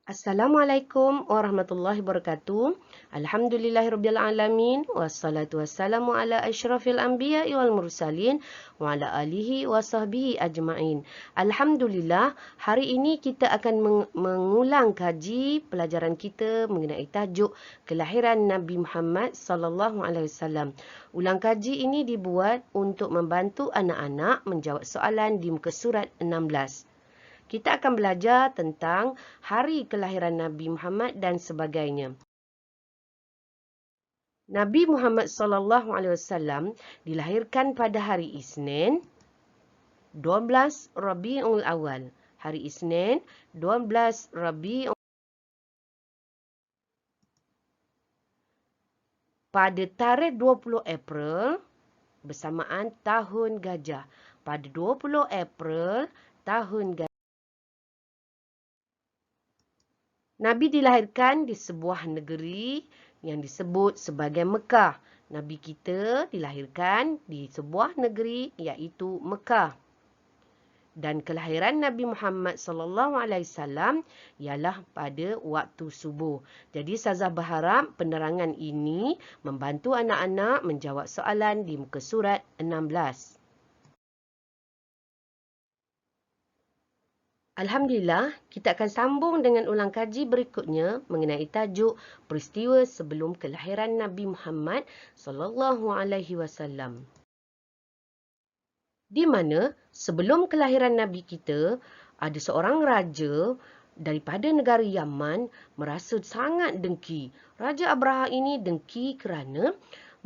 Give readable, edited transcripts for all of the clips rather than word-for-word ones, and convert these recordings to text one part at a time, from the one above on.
Assalamualaikum warahmatullahi wabarakatuh. Alhamdulillahirabbil alamin wassalatu wassalamu ala asyrafil anbiya'i wal mursalin wa ala alihi wa sahbihi ajma'in. Alhamdulillah, hari ini kita akan mengulang kaji pelajaran kita mengenai tajuk kelahiran Nabi Muhammad sallallahu alaihi wasallam. Ulang kaji ini dibuat untuk membantu anak-anak menjawab soalan di muka surat 16. Kita akan belajar tentang hari kelahiran Nabi Muhammad dan sebagainya. Nabi Muhammad sallallahu alaihi wasallam dilahirkan pada hari Isnin 12 Rabiul Awal. Hari Isnin 12 Rabiul pada tarikh 20 April bersamaan tahun gajah. Pada 20 April tahun gajah. Nabi dilahirkan di sebuah negeri yang disebut sebagai Mekah. Nabi kita dilahirkan di sebuah negeri iaitu Mekah. Dan kelahiran Nabi Muhammad sallallahu alaihi wasallam ialah pada waktu subuh. Jadi Ustazah berharap penerangan ini membantu anak-anak menjawab soalan di muka surat 16. Alhamdulillah, kita akan sambung dengan ulang kaji berikutnya mengenai tajuk peristiwa sebelum kelahiran Nabi Muhammad sallallahu alaihi wasallam. Di mana sebelum kelahiran Nabi kita, ada seorang raja daripada negara Yaman merasa sangat dengki. Raja Abraha ini dengki kerana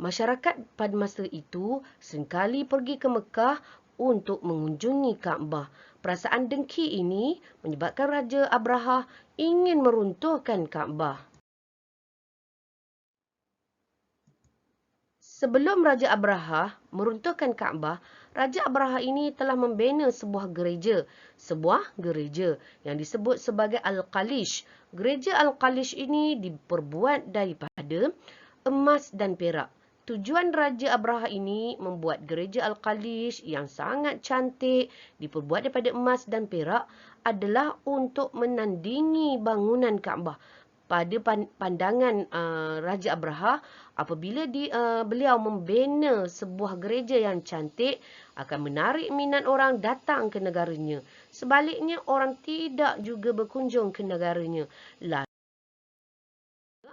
masyarakat pada masa itu seringkali pergi ke Mekah untuk mengunjungi Kaabah. Perasaan dengki ini menyebabkan Raja Abraha ingin meruntuhkan Kaabah. Sebelum Raja Abraha meruntuhkan Kaabah, Raja Abraha ini telah membina sebuah gereja. Sebuah gereja yang disebut sebagai Al-Qalish. Gereja Al-Qalish ini diperbuat daripada emas dan perak. Tujuan Raja Abraha ini membuat gereja Al-Qalish yang sangat cantik, diperbuat daripada emas dan perak adalah untuk menandingi bangunan Kaabah. Pada pandangan Raja Abraha, apabila beliau membina sebuah gereja yang cantik, akan menarik minat orang datang ke negaranya. Sebaliknya, orang tidak juga berkunjung ke negaranya.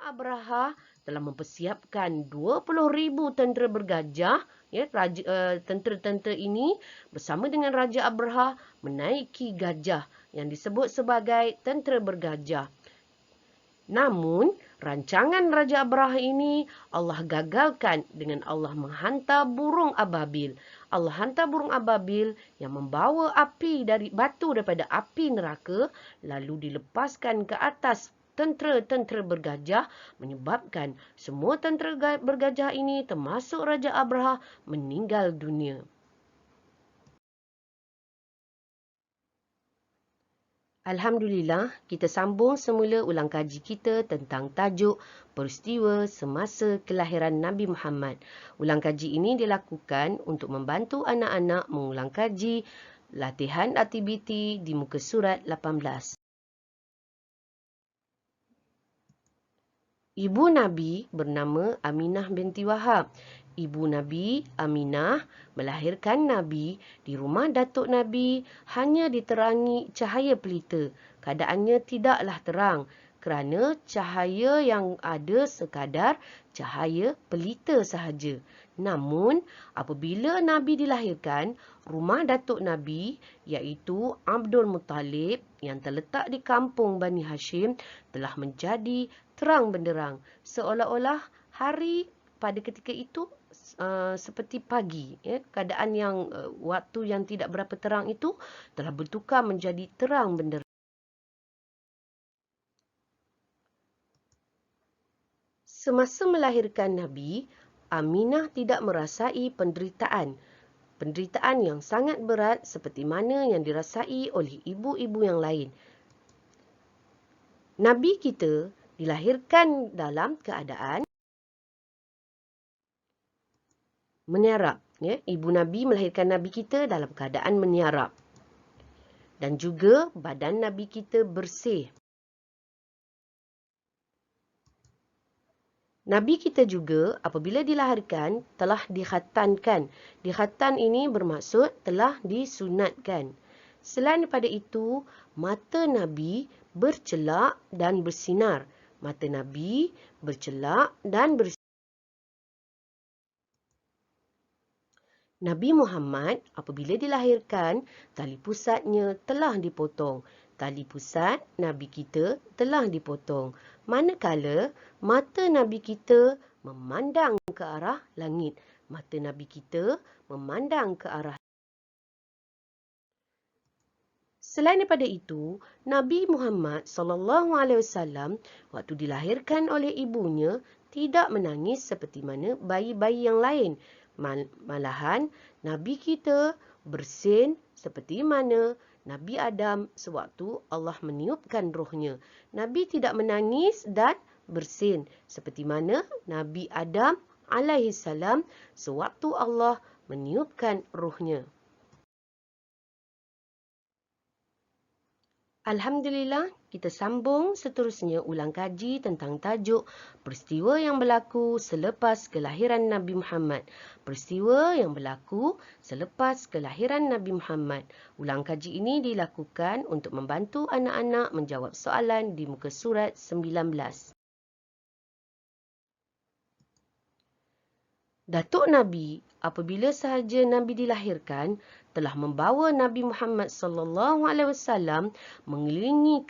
Abraha telah mempersiapkan 20,000 tentera bergajah. Tentera-tentera ini bersama dengan Raja Abraha menaiki gajah yang disebut sebagai tentera bergajah. Namun, rancangan Raja Abraha ini Allah gagalkan dengan Allah menghantar burung ababil. Allah hantar burung ababil yang membawa api dari batu daripada api neraka lalu dilepaskan ke atas tentera-tentera bergajah menyebabkan semua tentera bergajah ini termasuk Raja Abraha meninggal dunia. Alhamdulillah, kita sambung semula ulang kaji kita tentang tajuk peristiwa semasa kelahiran Nabi Muhammad. Ulang kaji ini dilakukan untuk membantu anak-anak mengulang kaji latihan aktiviti di muka surat 18. Ibu Nabi bernama Aminah binti Wahab. Ibu Nabi, Aminah, melahirkan Nabi di rumah Datuk Nabi hanya diterangi cahaya pelita. Keadaannya tidaklah terang kerana cahaya yang ada sekadar cahaya pelita sahaja. Namun, apabila Nabi dilahirkan, rumah Datuk Nabi iaitu Abdul Muttalib yang terletak di kampung Bani Hashim telah menjadi terang benderang. Seolah-olah hari pada ketika itu seperti pagi. Keadaan yang waktu yang tidak berapa terang itu telah bertukar menjadi terang benderang. Semasa melahirkan Nabi, Aminah tidak merasai penderitaan. Penderitaan yang sangat berat seperti mana yang dirasai oleh ibu-ibu yang lain. Nabi kita dilahirkan dalam keadaan meniarap. Ibu Nabi melahirkan Nabi kita dalam keadaan meniarap. Dan juga badan Nabi kita bersih. Nabi kita juga apabila dilahirkan telah dikhatankan. Dikhatan ini bermaksud telah disunatkan. Selain daripada itu, mata Nabi bercelak dan bersinar. Mata Nabi bercelak dan bersinar. Nabi Muhammad apabila dilahirkan, tali pusatnya telah dipotong. Tali pusat Nabi kita telah dipotong. Manakala mata Nabi kita memandang ke arah langit. Mata Nabi kita memandang ke arah. Selain daripada itu, Nabi Muhammad SAW waktu dilahirkan oleh ibunya tidak menangis seperti mana bayi-bayi yang lain. Malahan, Nabi kita bersin seperti mana Nabi Adam sewaktu Allah meniupkan rohnya. Nabi tidak menangis dan bersin seperti mana Nabi Adam alaihissalam sewaktu Allah meniupkan rohnya. Alhamdulillah, kita sambung seterusnya ulang kaji tentang tajuk peristiwa yang berlaku selepas kelahiran Nabi Muhammad. Peristiwa yang berlaku selepas kelahiran Nabi Muhammad. Ulang kaji ini dilakukan untuk membantu anak-anak menjawab soalan di muka surat 19. Datuk Nabi apabila sahaja Nabi dilahirkan telah membawa Nabi Muhammad SAW mengelilingi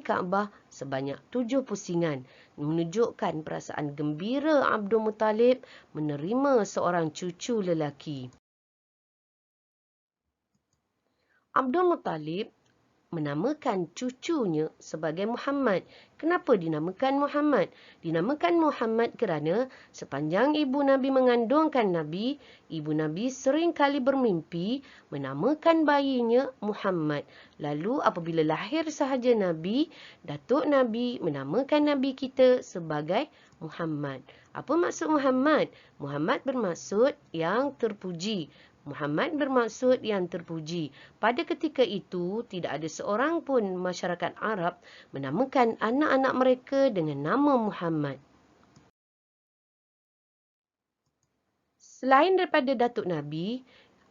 Kaabah sebanyak 7 pusingan, menunjukkan perasaan gembira Abdul Muttalib menerima seorang cucu lelaki. Abdul Muttalib menamakan cucunya sebagai Muhammad. Kenapa dinamakan Muhammad? Dinamakan Muhammad kerana sepanjang ibu Nabi mengandungkan Nabi, ibu Nabi sering kali bermimpi menamakan bayinya Muhammad. Lalu apabila lahir sahaja Nabi, datuk Nabi menamakan Nabi kita sebagai Muhammad. Apa maksud Muhammad? Muhammad bermaksud yang terpuji. Muhammad bermaksud yang terpuji. Pada ketika itu, tidak ada seorang pun masyarakat Arab menamakan anak-anak mereka dengan nama Muhammad. Selain daripada Datuk Nabi,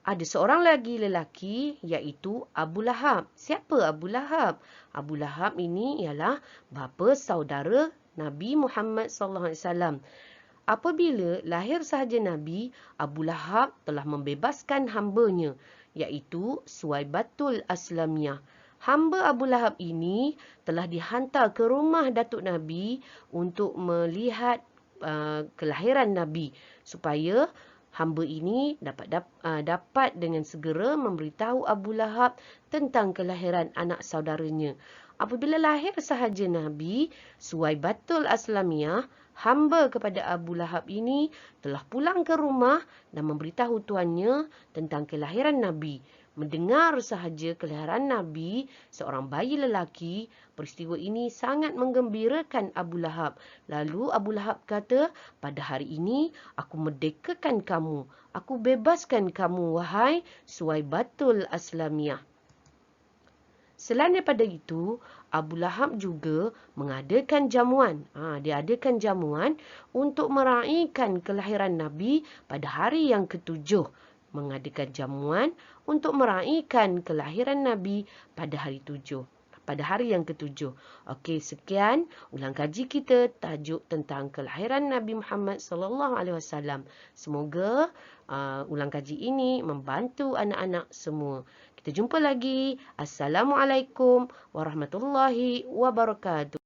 ada seorang lagi lelaki iaitu Abu Lahab. Siapa Abu Lahab? Abu Lahab ini ialah bapa saudara Nabi Muhammad SAW. Apabila lahir sahaja Nabi, Abu Lahab telah membebaskan hambanya, iaitu Suwaibatul Aslamiyah. Hamba Abu Lahab ini telah dihantar ke rumah Datuk Nabi untuk melihat kelahiran Nabi, supaya hamba ini dapat dengan segera memberitahu Abu Lahab tentang kelahiran anak saudaranya. Apabila lahir sahaja Nabi, Suwaibatul Aslamiyah, hamba kepada Abu Lahab ini telah pulang ke rumah dan memberitahu tuannya tentang kelahiran Nabi. Mendengar sahaja kelahiran Nabi, seorang bayi lelaki, peristiwa ini sangat menggembirakan Abu Lahab. Lalu Abu Lahab kata, pada hari ini aku merdekakan kamu. Aku bebaskan kamu, wahai Suwaibatul Aslamiyah. Selain daripada itu, Abu Lahab juga mengadakan jamuan. Dia adakan jamuan untuk meraihkan kelahiran Nabi pada hari yang ke-7. Mengadakan jamuan untuk meraihkan kelahiran Nabi pada hari 7. Pada hari yang ke-7. Okey, sekian ulang kaji kita tajuk tentang kelahiran Nabi Muhammad SAW. Semoga ulang kaji ini membantu anak-anak semua. Kita jumpa lagi. Assalamualaikum warahmatullahi wabarakatuh.